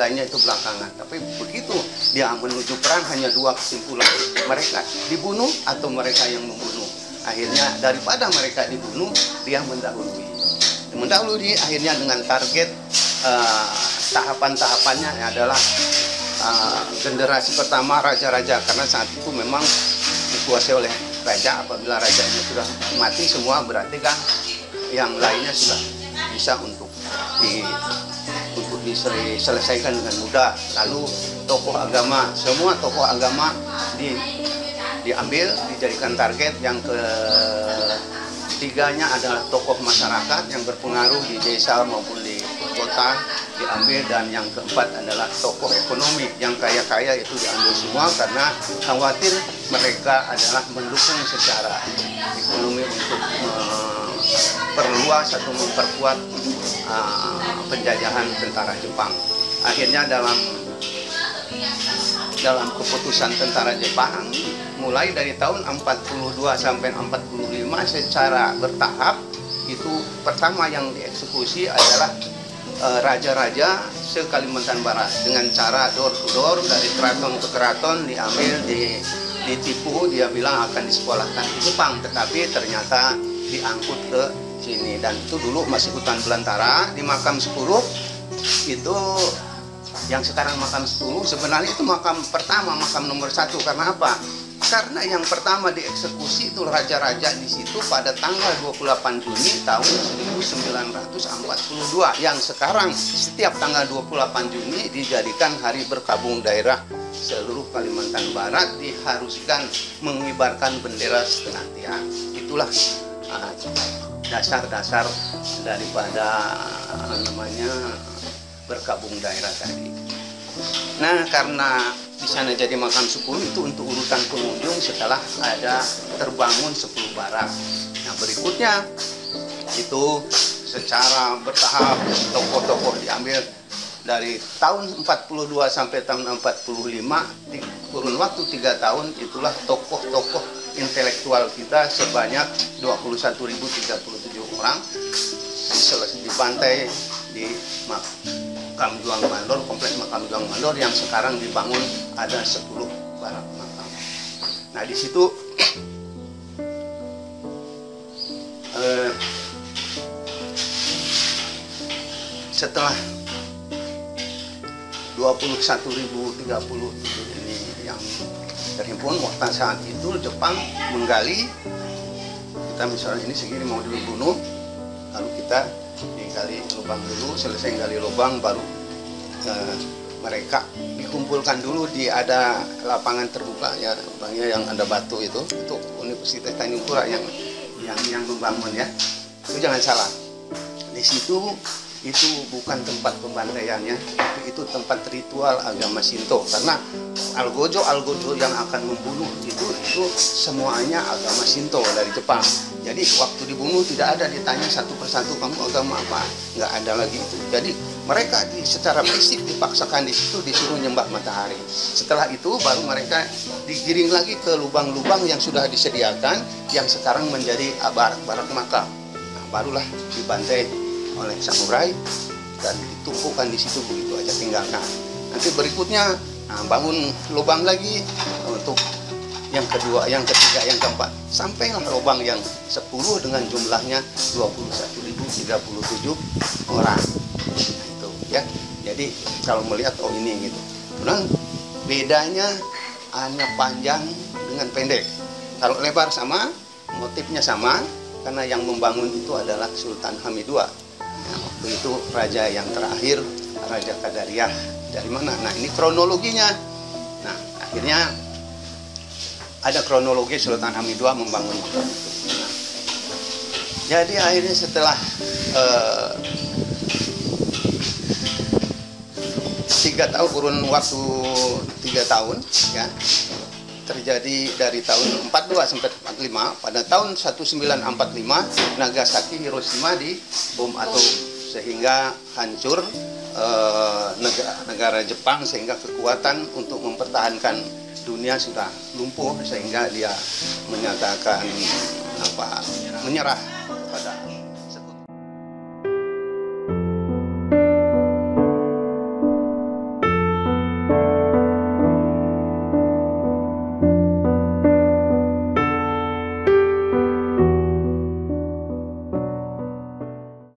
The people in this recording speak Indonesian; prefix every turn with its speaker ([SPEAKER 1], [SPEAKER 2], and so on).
[SPEAKER 1] lain-lainnya itu belakangan. Tapi begitu dia menuju perang hanya dua kesimpulan, mereka dibunuh atau mereka yang membunuh. Akhirnya daripada mereka dibunuh, dia mendahului akhirnya dengan target tahapan-tahapannya adalah generasi pertama raja-raja, karena saat itu memang dikuasai oleh raja. Apabila rajanya sudah mati semua, berarti kan yang lainnya sudah bisa untuk diselesaikan dengan mudah. Lalu tokoh agama, semua tokoh agama diambil, dijadikan target. Yang ketiganya adalah tokoh masyarakat yang berpengaruh di desa maupun di kota diambil, dan yang keempat adalah tokoh ekonomi yang kaya-kaya itu diambil semua, karena khawatir mereka adalah mendukung secara ekonomi untuk memperluas atau memperkuat penjajahan tentara Jepang. Akhirnya dalam keputusan tentara Jepang mulai dari tahun 42 sampai 45 secara bertahap, itu pertama yang dieksekusi adalah raja-raja se-Kalimantan Barat dengan cara door to door, dari keraton ke keraton diambil, ditipu, dia bilang akan disekolahkan di Jepang, tetapi ternyata diangkut ke sini. Dan itu dulu masih hutan belantara. Di makam 10 itu, yang sekarang makam 10, sebenarnya itu makam pertama, makam nomor 1. Karena apa? Karena yang pertama dieksekusi itu raja-raja di situ pada tanggal 28 Juni tahun 1942. Yang sekarang setiap tanggal 28 Juni dijadikan hari berkabung daerah seluruh Kalimantan Barat, diharuskan mengibarkan bendera setengah tiang. Itulah dasar-dasar daripada berkabung daerah tadi. Nah, karena di sana jadi makam 10 itu untuk urutan pengunjung setelah ada terbangun 10 barak. Nah, berikutnya itu secara bertahap tokoh-tokoh diambil dari tahun 42 sampai tahun 45, di kurun waktu 3 tahun itulah tokoh-tokoh intelektual kita sebanyak 21.037 orang dibantai di makam Juang Mandor, kompleks makam Juang Mandor yang sekarang dibangun ada 10 barak makam. Nah, di situ setelah 21.037 ini yang terhimpun, waktu saat itu Jepang menggali, kita misalnya ini segini mau dibunuh, lalu kita digali lubang dulu, selesai gali lubang baru mereka dikumpulkan dulu di ada lapangan terbuka ya, lubangnya yang ada batu itu Universitas Tanjung Pura yang membangun ya. Itu jangan salah, di situ itu bukan tempat pembantaiannya, tapi itu tempat ritual agama Shinto, karena algojo yang akan membunuh itu semuanya agama Shinto dari Jepang. Jadi waktu dibunuh tidak ada ditanya satu persatu kamu agama apa, nggak ada lagi itu. Jadi mereka secara fisik dipaksakan di situ, disuruh nyembah matahari. Setelah itu baru mereka digiring lagi ke lubang-lubang yang sudah disediakan, yang sekarang menjadi barak makam. Nah, barulah dibantai oleh samurai dan ditumpukan di situ, begitu aja tinggalkan. Nanti berikutnya bangun lubang lagi untuk yang kedua, yang ketiga, yang keempat, sampailah lubang yang 10 dengan jumlahnya 21.037 orang. Nah, itu ya. Jadi kalau melihat ini gitu. Kemudian bedanya hanya panjang dengan pendek. Kalau lebar sama, motifnya sama, karena yang membangun itu adalah Sultan Hamid II. Nah, waktu itu raja yang terakhir, Raja Qadariyah. Dari mana? Nah, ini kronologinya. Nah, akhirnya ada kronologi Sultan Hamid II membangun makam itu. Nah, jadi akhirnya setelah 3 tahun, kurun waktu 3 tahun ya, terjadi dari tahun 42 sampai 45. Pada tahun 1945 Nagasaki, Hiroshima dibom atom sehingga hancur negara Jepang, sehingga kekuatan untuk mempertahankan dunia sudah lumpuh, sehingga dia menyatakan menyerah pada